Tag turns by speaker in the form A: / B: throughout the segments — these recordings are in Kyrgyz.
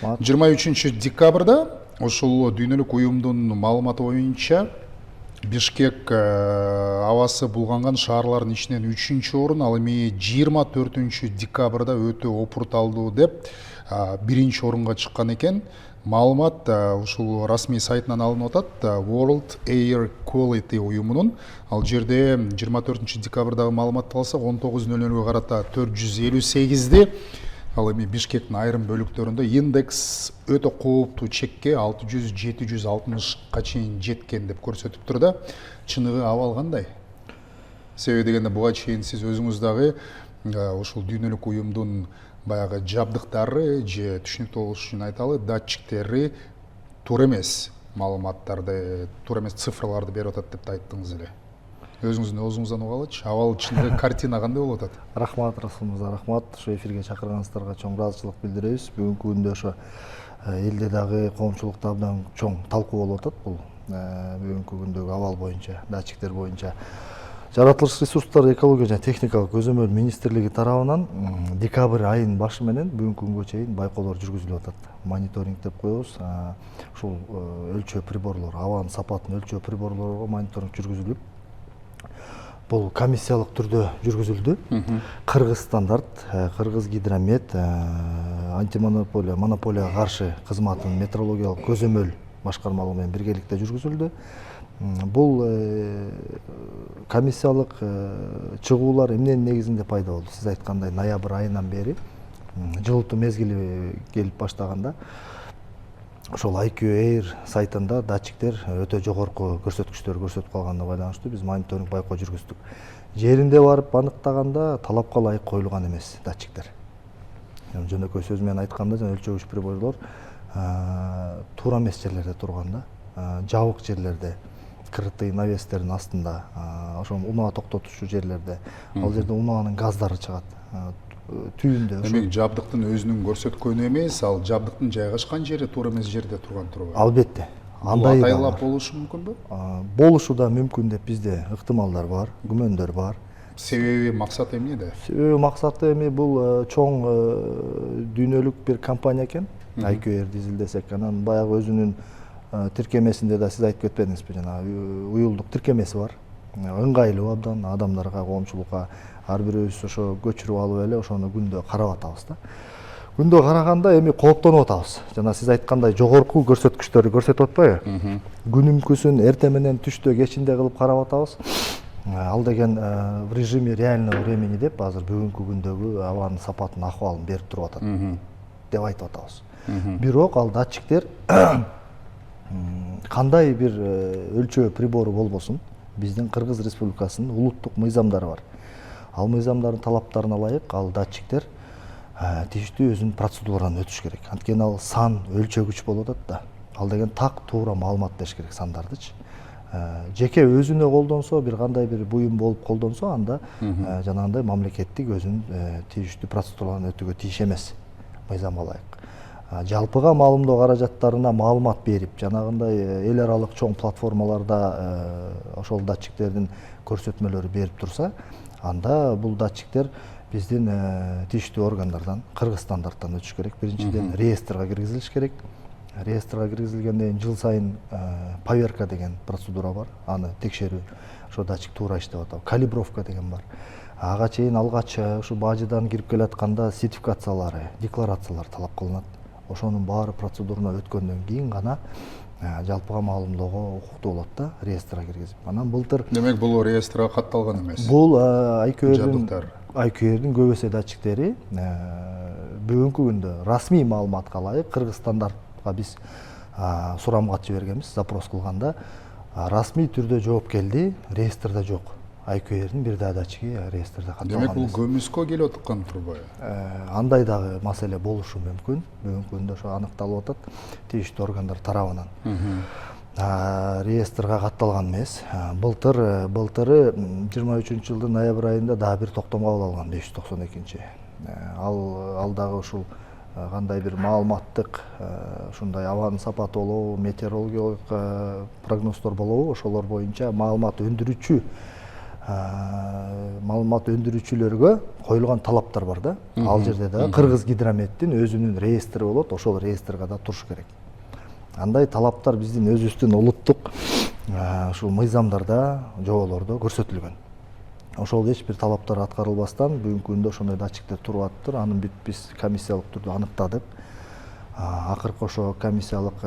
A: 23 декабрда ошол дүйнөлүк уюмдун маалыматы боюнча Бишкек абасы булганган шаарлардын ичинен 3-орун, ал эми 24 декабрда өтө опурталдуу деп 1-орунга чыккан экен. Маалымат ушул расмий сайтынан алынып атат. World Air Quality уюмунун. Ал жерде 24 декабрдагы маалыматты алсак 19:00 карата 458-ди. Ал эми Бишкектин айрым бөлүктөрүндө индекс өтө кооптуу чекке 600-760ка чейин жеткен деп көрсөтүп тур да. Чыныгы абал кандай? Себеби дегенде буга чейин сиз өзүңүз дагы ушул дүйнөлүк уюмдун баягы жабдыктары же түшүнүктүү болуш үчүн айталы, датчиктери туура эмес маалыматтарды, туура эмес цифрларды берип атат деп айттыңыз эле. Өзүңүздүн оозуңуздан угалычы, абал чыныгы картина кандай болуп атат?
B: Рахмат, Расул мырза, рахмат. Ошо эфирге чакырганыңыздарга чоң ыраазычылык билдиребиз. Бүгүнкү күндө ошо элде дагы коомчулукта абдан чоң талкуу болуп атат бул бүгүнкү күндөгү абал боюнча, датчиктер боюнча. Жаратылыш ресурстары, экология жана техникалык көзөмөл министрлиги тарабынан декабрь айынын башы менен бүгүнкү күнгө чейин байкоолор жүргүзүлүп атат. Мониторинг деп коебуз. Ушул өлчөө приборлор, абанын сапатын өлчөө приборлорго мониторинг жүргүзүлүп, бул комиссиялык түрдө жүргүзүлдү. Кыргыз стандарт, Кыргыз гидромет, антимонополия, монополияга каршы кызматтын метрологиялык көзөмөл башкармалыгы менен биргеликте жүргүзүлдү. Бул комиссиялык чыгуулар эмненин негизинде пайда болду? Сиз айткандай ноябрь айынан бери жылытуу мезгили келип баштаганда ошол IQ Air сайтында датчиктер өтө жогорку көрсөткүчтөр көрсөтүп калганына байланыштуу биз мониторинг байкоо жүргүздүк. Жеринде барып аныктаганда талапка ылайык коюлган эмес датчиктер. Жөнөкөй сөз менен айтканда, жана өлчөгүч приборлор туура эмес жерлерде турган да, жабык жерлерде, крытый навестердин астында, ошол унаа токтотуучу жерлерде, ал жерде унаанын газдары чыгат. Түйүндө
A: демек жабдыктын өзүнүн көрсөткөнү эмес, ал жабдыктын жайгашкан жери туура эмес жерде турган турбайбы?
B: Албетте.
A: Андай атайлап болушу мүмкүнбү?
B: Болушу да мүмкүн деп бизде ыктымалдар бар, күмөндөр бар.
A: Себеби максаты эмнеде?
B: Себеби максаты эми бул чоң дүйнөлүк бир компания экен. IQ Air дизель десек, анан баягы өзүнүн тиркемесинде да сиз айтып кетпедиңизби, жанагы уюлдук тиркемеси бар. Ыңгайлуу абдан адамдарга, коомчулукка ар бирөөбүз ошо көчүрүп алып эле ошону күндө карап атабыз да. Күндө караганда эми кооптонуп атабыз. Жана сиз айткандай жогорку көрсөткүчтөрдү көрсөтүп атпайбы? Күнүмкүсүн эртең менен түштө кечинде кылып карап атабыз. Ал деген в режиме реального времени деп азыр бүгүнкү күндөгү абанын сапатынын акыбалын берип туруп атат деп айтып атабыз. Бирок ал датчиктер кандай бир өлчөө прибору болбосун, биздин Кыргыз Республикасынын улуттук мыйзамдары бар. Ал мыйзамдардын талаптарына ылайык ал датчиктер тийиштүү өзүнүн процедурадан өтүш керек. Анткени ал сан өлчөгүч болуп атат да. Ал деген так туура маалымат бериш керек сандардычы. Жеке өзүнө колдонсо, бир кандай бир буюм болуп колдонсо, анда жанагындай мамлекеттик өзүнүн тийиштүү процедураларын өтүүгө тийиш эмес, мыйзамга ылайык. Жалпыга маалымдоо каражаттарына маалымат берип, жанагындай эл аралык чоң платформаларда ошол датчиктердин көрсөтмөлөрү берип турса, анда бул датчиктер биздин тийиштүү органдардан, Кыргыз стандарттан өтүш керек. Биринчиден реестрге киргизилиш керек. Реестрге киргизилгенден жыл сайын поверка деген процедура бар. Аны текшерүү, ошо датчик туура иштеп атабы. Калибровка деген бар. Ага чейин алгач ушу бажыдан кирип келатканда сертификациялары, декларациялар талап кылынат. Ошонун баары процедураны өткөндөн кийин гана жалпыга маалымдоого укуктуу болот да, реестрге киргизип. Анан былтыр
A: демек бул реестрге катталган эмес.
B: Бул IQ-дин көбөсө датчиктери бүгүнкү күндө расмий маалыматка ылайык Кыргыз стандартка биз сурамгат жибергенбиз, запрос кылганда расмий түрдө жооп келди, реестрде жок. IQ-дин бир да датчиги реестрде катталган.
A: Демек бул көмүскө келип аткан турбайбы?
B: Андай дагы маселе болушу мүмкүн. Бүгүнкү күндө ошо аныкталып атат тийиштүү органдар тарабынан. Реестрге катталган эмес. Былтыры 23-жылдын ноябрь айында дагы бир токтом кабыл алган 592. Ал дагы ушул кандай бир маалыматтык ушундай абанын сапаты болобу, метеорологиялык прогноздор болобу, ошолор боюнча маалымат өндүрүүчү маалымат өндүрүүчүлөргө коюлган талаптар бар да. Ал жерде да Кыргыз Гидрометтин өзүнүн реестри болот, ошол реестрге да туруш керек. Андай талаптар биздин өзүбүздүн улуттук ушул мыйзамдарда, жоболордо көрсөтүлгөн. Ошол эч бир талаптар аткарылбастан бүгүнкү күндө ошондой датчиктер туруп атыптыр. Аны биз комиссиялык түрдө аныктадык. Акыркы ошо комиссиялык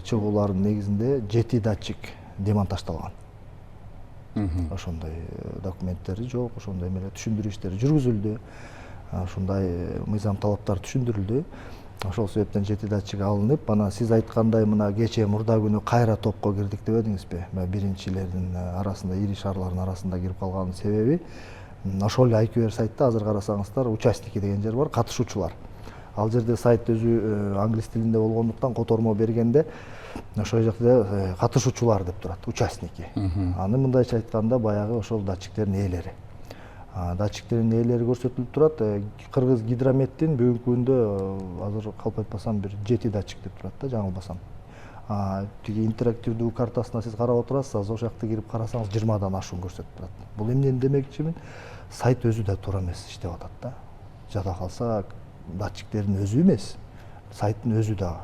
B: чыгуулардын негизинде 7 датчик демонтаждалган. Ошондой документтери жок, ошондой эмелер түшүндүрүү иштери жүргүзүлдү. Ушундай мыйзам талаптар түшүндүрүлдү. Ошол себептен 7 датчик алынып, анан сиз айткандай мына кечээ мурда күнү кайра топко кирдик дебедиңизби? Биринчилердин арасында, ири шаарлардын арасында кирип калганын себеби ошол эле IQR сайтта азыр карасаңыздар участники деген жер бар, катышуучулар. Ал жерде сайт өзү англис тилинде болгондуктан котормо бергенде ошол жакта катышуучулар деп турат, участники. Аны мындайча айтканда баягы ошол датчиктердин ээлери. Датчиктердин ээлери көрсөтүлүп турат. Кыргыз Гидрометтин бүгүнкү күндө азыр калп айтпасам бир 7 датчик деп турат да, жаңылбасам. Тиги интерактивдүү картасына сиз карап отурасыз, ошол жакта кирип карасаңыз 20дан ашуун көрсөтүп турат. Бул эмнени демекчимин? Сайт өзү да туура эмес иштеп атат да. Жада калса датчиктердин өзү эмес, сайттын өзү да